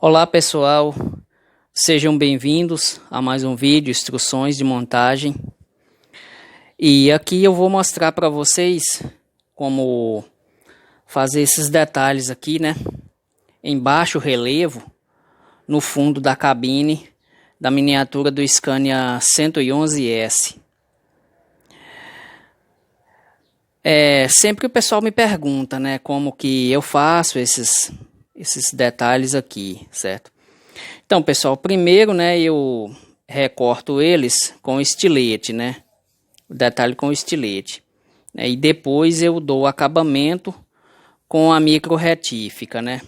Olá pessoal, sejam bem-vindos a mais um vídeo, instruções de montagem. E aqui eu vou mostrar para vocês como fazer esses detalhes aqui, né? Em baixo relevo, no fundo da cabine da miniatura do Scania 111S. Sempre o pessoal me pergunta, né? Como que eu faço esses detalhes aqui, certo? Então, pessoal, primeiro, né, eu recorto eles com estilete, né? O detalhe com estilete. E depois eu dou o acabamento com a micro retífica, né?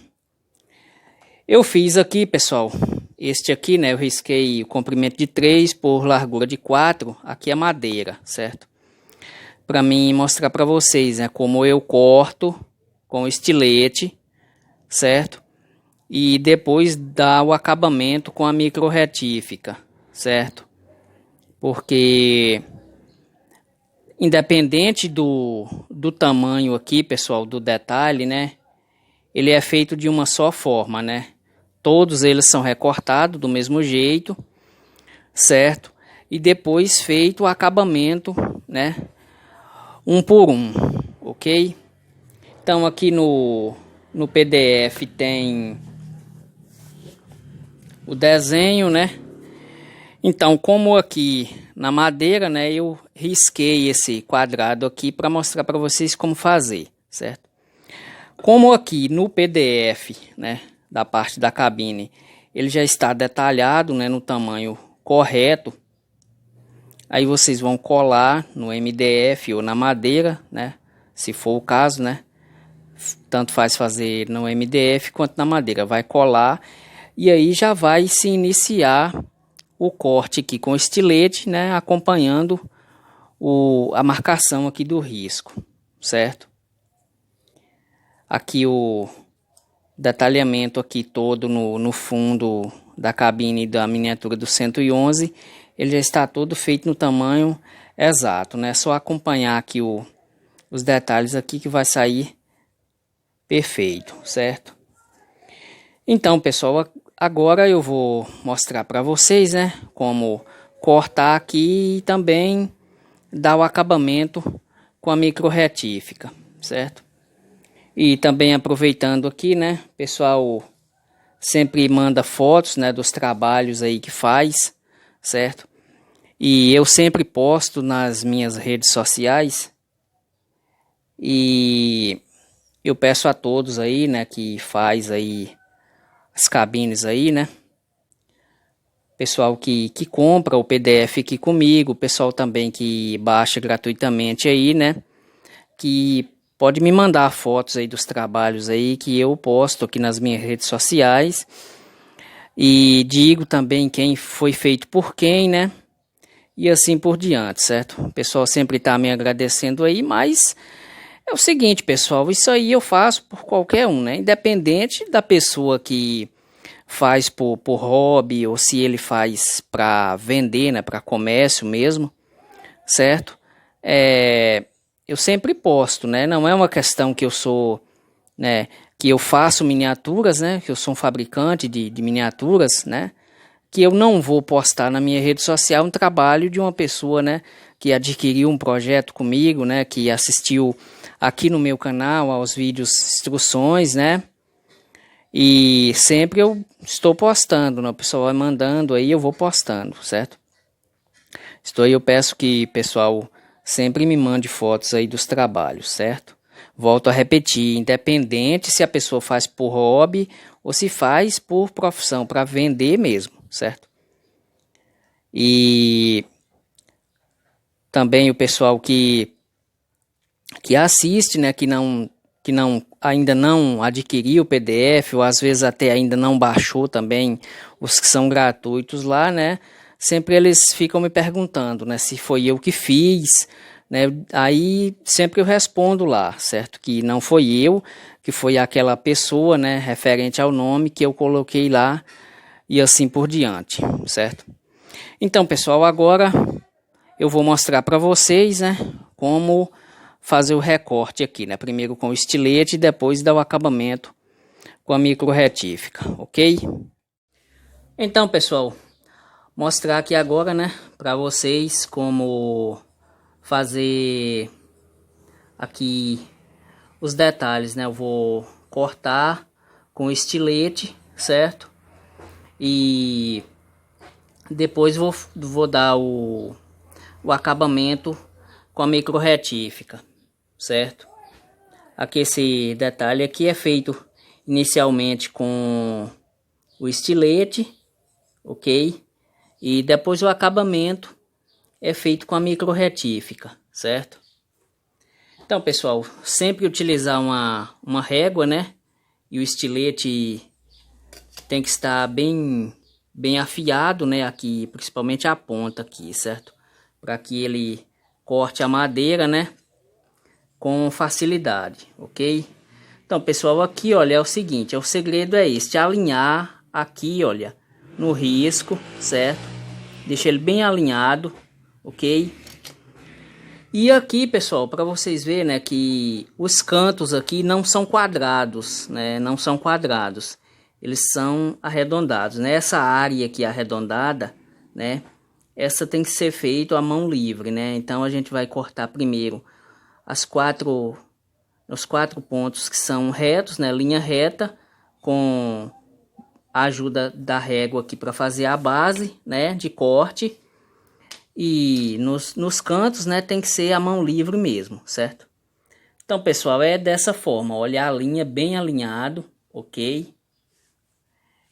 Eu fiz aqui, pessoal, este aqui, né, eu risquei o comprimento de 3 por largura de 4, aqui é madeira, certo? Para mim mostrar para vocês, né, como eu corto com estilete, certo? E depois dá o acabamento com a micro retífica, certo? Porque independente do tamanho aqui, pessoal, do detalhe, né? Ele é feito de uma só forma, né? Todos eles são recortados do mesmo jeito, certo? E depois feito o acabamento, né? Um por um, ok? Então aqui no PDF tem o desenho, né? Então, como aqui na madeira, né, eu risquei esse quadrado aqui para mostrar para vocês como fazer, certo? Como aqui no PDF, né, da parte da cabine, ele já está detalhado, né, no tamanho correto. Aí vocês vão colar no MDF ou na madeira, né, se for o caso, né? Tanto faz fazer no MDF quanto na madeira, vai colar. E aí já vai se iniciar o corte aqui com estilete, né, acompanhando a marcação aqui do risco, certo? Aqui o detalhamento aqui todo no fundo da cabine da miniatura do 111, ele já está todo feito no tamanho exato, né? É só acompanhar aqui os detalhes aqui que vai sair perfeito, certo? Então, pessoal, agora eu vou mostrar para vocês, né, como cortar aqui e também dar o acabamento com a micro retífica, certo? E também aproveitando aqui, né, pessoal sempre manda fotos, né, dos trabalhos aí que faz, certo? E eu sempre posto nas minhas redes sociais e eu peço a todos aí, né, que faz aí as cabines aí, né? Pessoal que compra o PDF aqui comigo, pessoal também que baixa gratuitamente aí, né? Que pode me mandar fotos aí dos trabalhos aí que eu posto aqui nas minhas redes sociais. E digo também quem foi feito por quem, né? E assim por diante, certo? O pessoal sempre tá me agradecendo aí, mas é o seguinte, pessoal, isso aí eu faço por qualquer um, né? Independente da pessoa que faz por hobby ou se ele faz para vender, né? Para comércio mesmo, certo? Eu sempre posto, né? Não é uma questão que eu sou, né? Que eu faço miniaturas, né? Que eu sou um fabricante de miniaturas, né? Que eu não vou postar na minha rede social um trabalho de uma pessoa, né? Que adquiriu um projeto comigo, né? Que assistiu aqui no meu canal aos vídeos instruções, né? E sempre eu estou postando, né? O pessoal vai mandando aí, eu vou postando, certo? Eu peço que o pessoal sempre me mande fotos aí dos trabalhos, certo? Volto a repetir, independente se a pessoa faz por hobby ou se faz por profissão, para vender mesmo, certo? E também o pessoal que assiste, né, que ainda não adquiriu o PDF, ou às vezes até ainda não baixou também os que são gratuitos lá, né? Sempre eles ficam me perguntando, né, se foi eu que fiz, né? Aí sempre eu respondo lá, certo? Que não foi eu, que foi aquela pessoa, né, referente ao nome que eu coloquei lá e assim por diante, certo? Então, pessoal, agora eu vou mostrar para vocês, né, como fazer o recorte aqui, né? Primeiro com o estilete e depois dar o acabamento com a micro retífica, ok? Então, pessoal, mostrar aqui agora, né, para vocês como fazer aqui os detalhes, né? Eu vou cortar com estilete, certo? E depois vou dar o acabamento com a micro retífica, certo? Aqui esse detalhe aqui é feito inicialmente com o estilete, ok? E depois o acabamento é feito com a micro retífica, certo? Então, pessoal, sempre utilizar uma régua, né? E o estilete tem que estar bem afiado, né? Aqui, principalmente a ponta aqui, certo? Para que ele corte a madeira, né? Com facilidade, ok? Então, pessoal, aqui, olha, é o seguinte, o segredo é este, alinhar aqui, olha, no risco, certo? Deixa ele bem alinhado, ok? E aqui, pessoal, para vocês verem, né, que os cantos aqui não são quadrados, né? Não são quadrados, eles são arredondados, né? Essa área aqui arredondada, né? Essa tem que ser feito à mão livre, né? Então a gente vai cortar primeiro os quatro pontos que são retos, né? Linha reta, com a ajuda da régua aqui para fazer a base, né? De corte. E nos cantos, né? Tem que ser a mão livre mesmo, certo? Então, pessoal, é dessa forma. Olha a linha bem alinhado, ok?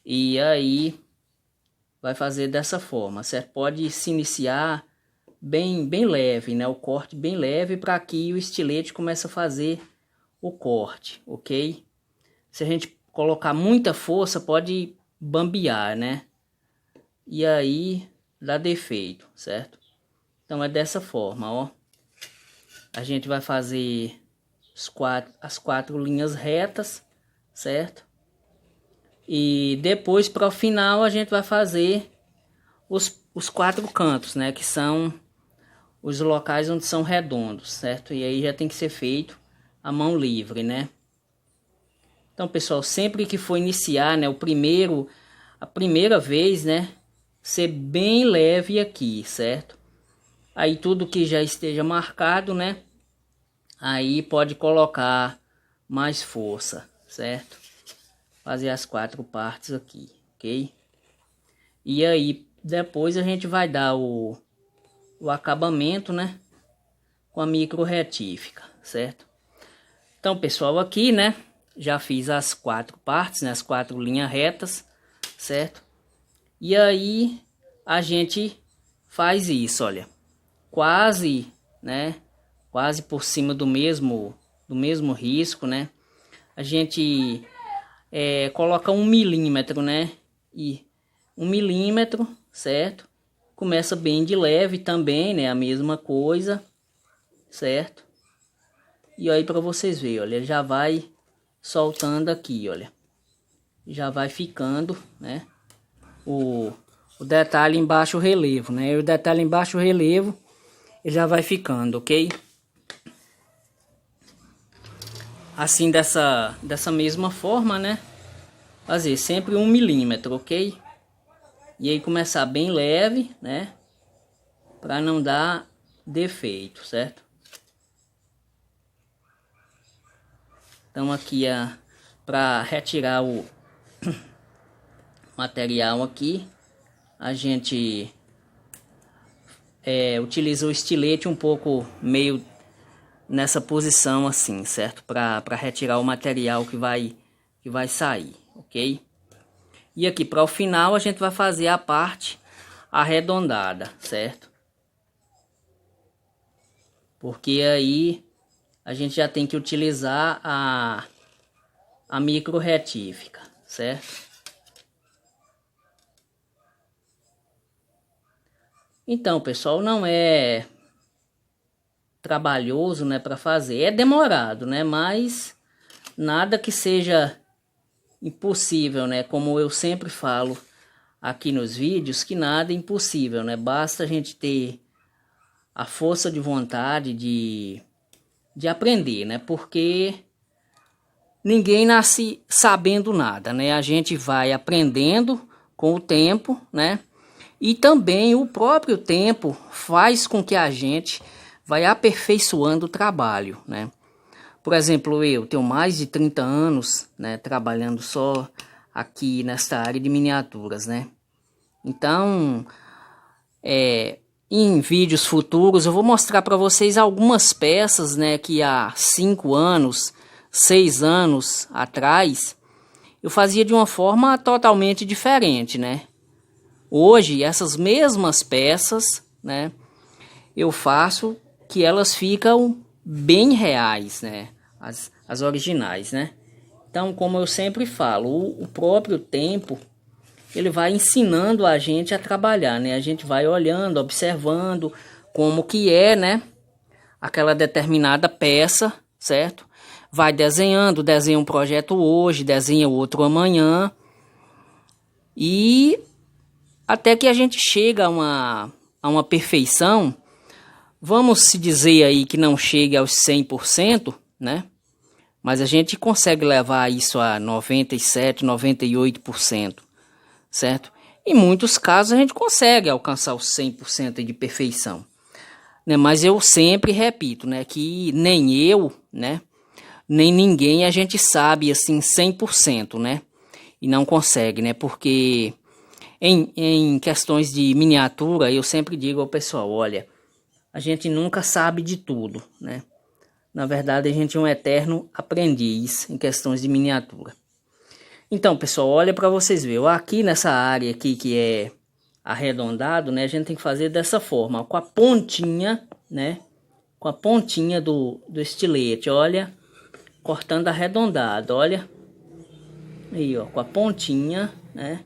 E aí vai fazer dessa forma, certo? Pode se iniciar bem leve, né? O corte bem leve para que o estilete comece a fazer o corte, ok? Se a gente colocar muita força, pode bambear, né? E aí dá defeito, certo? Então é dessa forma, ó. A gente vai fazer as quatro linhas retas, certo? E depois, para o final, a gente vai fazer os quatro cantos, né? Que são os locais onde são redondos, certo? E aí já tem que ser feito a mão livre, né? Então, pessoal, sempre que for iniciar, né, a primeira vez, né, ser bem leve aqui, certo? Aí tudo que já esteja marcado, né, aí pode colocar mais força, certo? Fazer as quatro partes aqui, ok? E aí depois a gente vai dar o acabamento, né, com a micro retífica, certo? Então, pessoal, aqui, né, já fiz as quatro partes, né, as quatro linhas retas, certo? E aí a gente faz isso, olha, quase, né, quase por cima do mesmo risco, né? A gente coloca 1 milímetro, né? E 1 milímetro, certo? Começa bem de leve também, né? A mesma coisa, certo? E aí para vocês verem, olha, ele já vai soltando aqui, olha. Já vai ficando, né? O detalhe em baixo relevo, né? E o detalhe em baixo relevo, ele já vai ficando, ok? Assim, dessa mesma forma, né? Fazer sempre 1 milímetro, ok? E aí começar bem leve, né? Para não dar defeito, certo? Então aqui para retirar o material aqui, a gente utiliza o estilete um pouco meio nessa posição assim, certo? Para retirar o material que vai sair, ok? E aqui para o final a gente vai fazer a parte arredondada, certo? Porque aí a gente já tem que utilizar a micro retífica, certo? Então, pessoal, não é trabalhoso, né, para fazer. É demorado, né, mas nada que seja impossível, né? Como eu sempre falo aqui nos vídeos, que nada é impossível, né? Basta a gente ter a força de vontade de aprender, né? Porque ninguém nasce sabendo nada, né? A gente vai aprendendo com o tempo, né? E também o próprio tempo faz com que a gente vai aperfeiçoando o trabalho, né? Por exemplo, eu tenho mais de 30 anos, né, trabalhando só aqui nesta área de miniaturas, né? Então, em vídeos futuros eu vou mostrar para vocês algumas peças, né, que há 5 anos, 6 anos atrás eu fazia de uma forma totalmente diferente, né? Hoje essas mesmas peças, né, eu faço que elas ficam bem reais, né? As originais, né? Então, como eu sempre falo, o próprio tempo ele vai ensinando a gente a trabalhar, né? A gente vai olhando, observando como que é, né? Aquela determinada peça, certo? Vai desenhando, desenha um projeto hoje, desenha outro amanhã. E até que a gente chega a uma perfeição, vamos se dizer aí que não chegue aos 100%, né? Mas a gente consegue levar isso a 97%, 98%, certo? Em muitos casos a gente consegue alcançar os 100% de perfeição, né? Mas eu sempre repito, né, que nem eu, né, nem ninguém a gente sabe assim 100%, né? E não consegue, né? Porque em questões de miniatura eu sempre digo ao pessoal, olha, a gente nunca sabe de tudo, né? Na verdade, a gente é um eterno aprendiz em questões de miniatura. Então, pessoal, olha para vocês verem. Aqui nessa área aqui que é arredondado, né? A gente tem que fazer dessa forma, ó, com a pontinha, né? Com a pontinha do estilete, olha. Cortando arredondado, olha. Aí, ó, com a pontinha, né?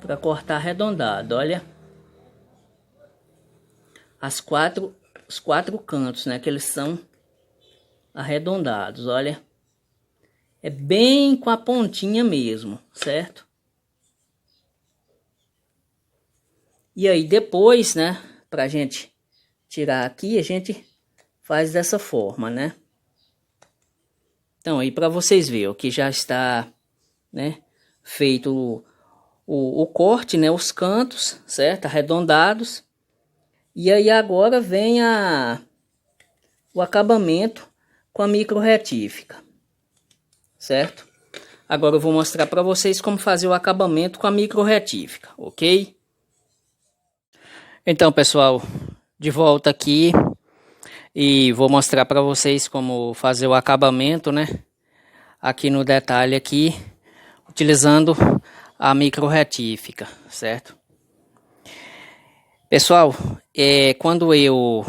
Para cortar arredondado, olha. Os quatro cantos, né? Que eles são arredondados, olha. É bem com a pontinha mesmo, certo? E aí depois, né, pra gente tirar aqui, a gente faz dessa forma, né? Então aí para vocês verem, o que já está, né, feito o corte, né, os cantos, certo? Arredondados. E aí agora vem o acabamento com a micro retífica, certo? Agora eu vou mostrar para vocês como fazer o acabamento com a micro retífica, ok? Então, pessoal, de volta aqui e vou mostrar para vocês como fazer o acabamento, né? Aqui no detalhe aqui, utilizando a micro retífica, certo? Pessoal, quando eu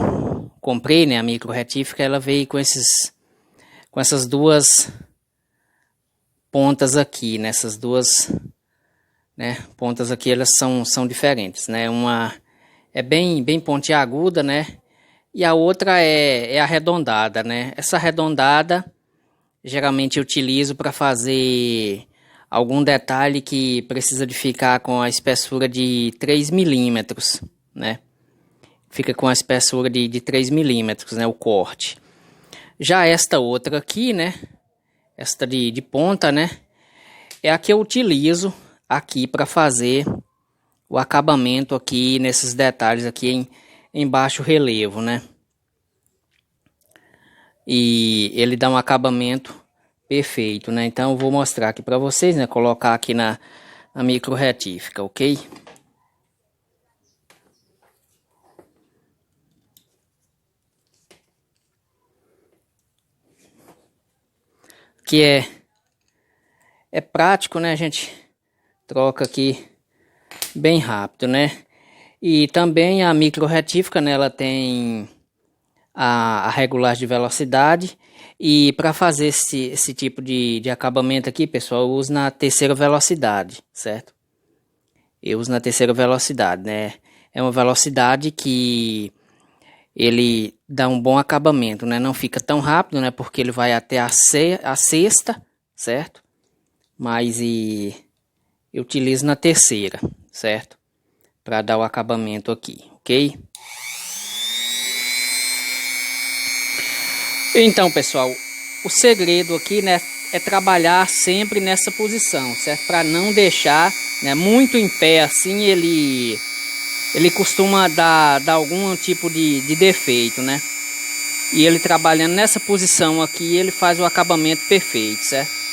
comprei, né, a micro retífica, ela veio com essas duas pontas aqui, nessas duas, né, pontas aqui, elas são diferentes, né? Uma é bem pontiaguda, né? E a outra é arredondada, né? Essa arredondada geralmente eu utilizo para fazer algum detalhe que precisa de ficar com a espessura de 3 milímetros, né? Fica com a espessura de 3 milímetros, né? O corte. Já esta outra aqui, né? Esta de ponta, né? É a que eu utilizo aqui para fazer o acabamento aqui nesses detalhes aqui em baixo relevo, né? E ele dá um acabamento perfeito, né? Então eu vou mostrar aqui para vocês, né? Colocar aqui na micro retífica, ok? Que é prático, né? A gente troca aqui bem rápido, né? E também a micro retífica, né? Ela tem a regulagem de velocidade. E para fazer esse tipo de acabamento aqui, pessoal, eu uso na terceira velocidade, certo? Eu uso na terceira velocidade, né? É uma velocidade que ele dá um bom acabamento, né? Não fica tão rápido, né? Porque ele vai até a sexta, certo? Mas eu utilizo na terceira, certo? Para dar o acabamento aqui, ok? Então, pessoal, o segredo aqui, né, é trabalhar sempre nessa posição, certo? Para não deixar, né, muito em pé assim, ele costuma dar algum tipo de defeito, né? E ele trabalhando nessa posição aqui, ele faz o acabamento perfeito, certo?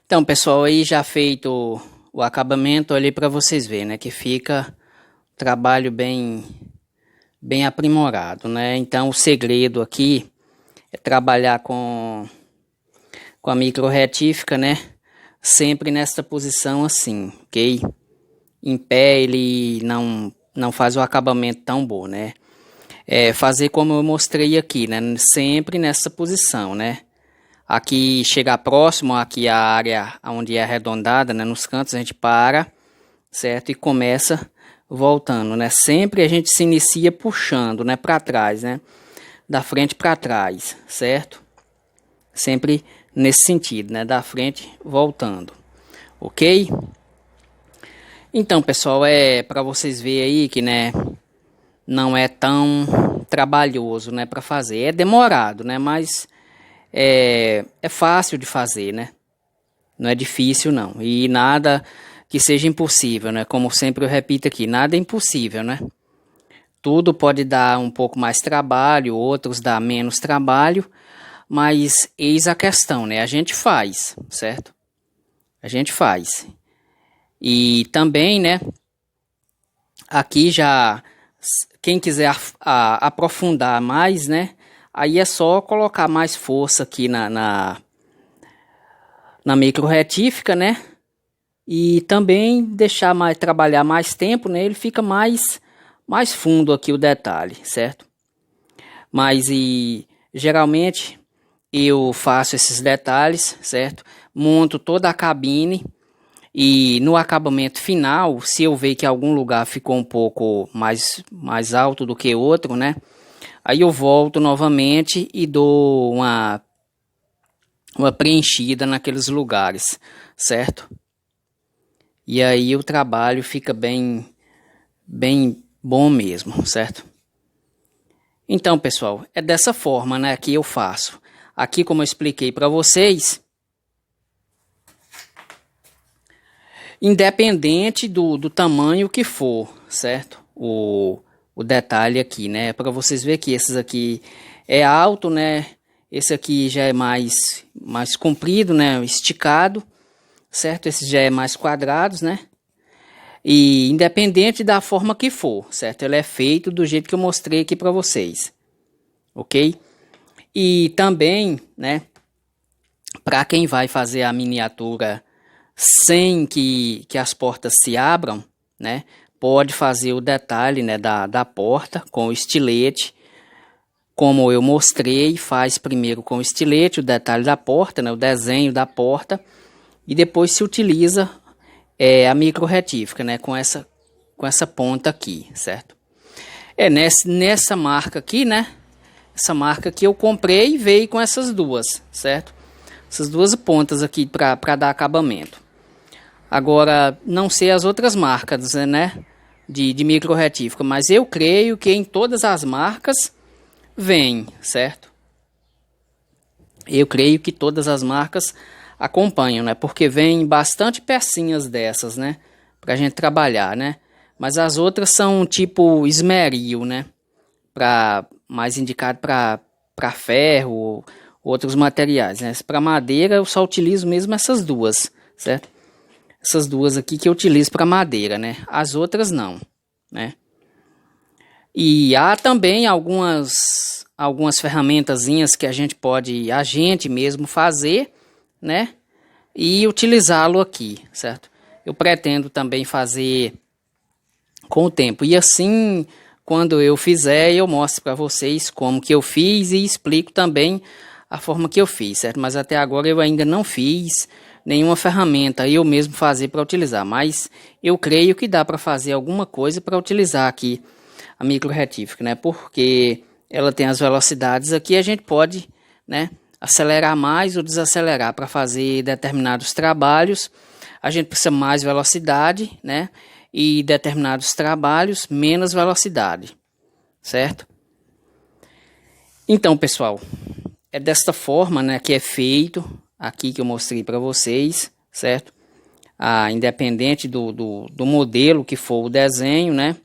Então, pessoal, aí já feito o acabamento ali para vocês verem, né? Que fica um trabalho bem aprimorado, né? Então, o segredo aqui é trabalhar com a micro retífica, né? Sempre nessa posição assim, ok? Em pé ele não faz o acabamento tão bom, né? Fazer como eu mostrei aqui, né? Sempre nessa posição, né? Aqui chegar próximo, aqui a área onde é arredondada, né? Nos cantos a gente para, certo? E começa voltando, né? Sempre a gente se inicia puxando, né? Para trás, né? Da frente para trás, certo? Sempre nesse sentido, né? Da frente voltando, ok? Então, pessoal, para vocês verem aí que, né? Não é tão trabalhoso, né? Para fazer, é demorado, né? Mas é fácil de fazer, né? Não é difícil, não. E nada que seja impossível, né? Como sempre eu repito aqui, nada é impossível, né? Tudo pode dar um pouco mais trabalho, outros dá menos trabalho, mas eis a questão, né? A gente faz, certo? A gente faz. E também, né? Aqui já, quem quiser aprofundar mais, né? Aí é só colocar mais força aqui na micro retífica, né? E também deixar trabalhar mais tempo, né? Ele fica mais fundo aqui o detalhe, certo? Mas geralmente eu faço esses detalhes, certo? Monto toda a cabine e no acabamento final, se eu ver que algum lugar ficou um pouco mais alto do que outro, né? Aí eu volto novamente e dou uma preenchida naqueles lugares, certo? E aí o trabalho fica bem bom mesmo, certo? Então, pessoal, é dessa forma, né, que eu faço. Aqui, como eu expliquei para vocês, independente do tamanho que for, certo? O detalhe aqui, né? Para vocês verem que esses aqui é alto, né? Esse aqui já é mais comprido, né? Esticado, certo? Esse já é mais quadrados, né? E independente da forma que for, certo? Ele é feito do jeito que eu mostrei aqui para vocês, ok? E também, né? Para quem vai fazer a miniatura sem que as portas se abram, né? Pode fazer o detalhe, né, da porta com o estilete, como eu mostrei. Faz primeiro com o estilete o detalhe da porta, né, o desenho da porta, e depois se utiliza a micro retífica, né, com essa ponta aqui, certo? Nessa marca aqui, né? Essa marca que eu comprei veio com essas duas, certo? Essas duas pontas aqui para dar acabamento. Agora, não sei as outras marcas, né? De micro retífica, mas eu creio que em todas as marcas vem, certo? Eu creio que todas as marcas acompanham, né? Porque vem bastante pecinhas dessas, né? Pra gente trabalhar, né? Mas as outras são tipo esmeril, né? Mais indicado para ferro, outros materiais, né? Para madeira eu só utilizo mesmo essas duas, certo? Essas duas aqui que eu utilizo para madeira, né? As outras não, né? E há também algumas ferramentazinhas que a gente mesmo fazer, né? E utilizá-lo aqui, certo? Eu pretendo também fazer com o tempo. E assim, quando eu fizer, eu mostro para vocês como que eu fiz e explico também a forma que eu fiz, certo? Mas até agora eu ainda não fiz nenhuma ferramenta eu mesmo fazer para utilizar. Mas eu creio que dá para fazer alguma coisa para utilizar aqui a micro retífica, né? Porque ela tem as velocidades aqui, a gente pode, né, acelerar mais ou desacelerar para fazer determinados trabalhos. A gente precisa mais velocidade, né? E determinados trabalhos menos velocidade, certo? Então, pessoal, é desta forma, né, que é feito aqui que eu mostrei para vocês, certo? Independente do modelo que for o desenho, né?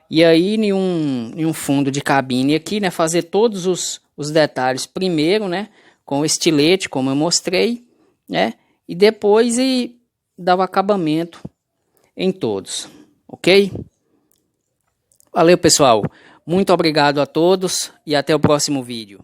E aí, em um fundo de cabine aqui, né, fazer todos os detalhes primeiro, né, com o estilete, como eu mostrei, né? E depois dar o acabamento em todos, ok? Valeu, pessoal. Muito obrigado a todos e até o próximo vídeo.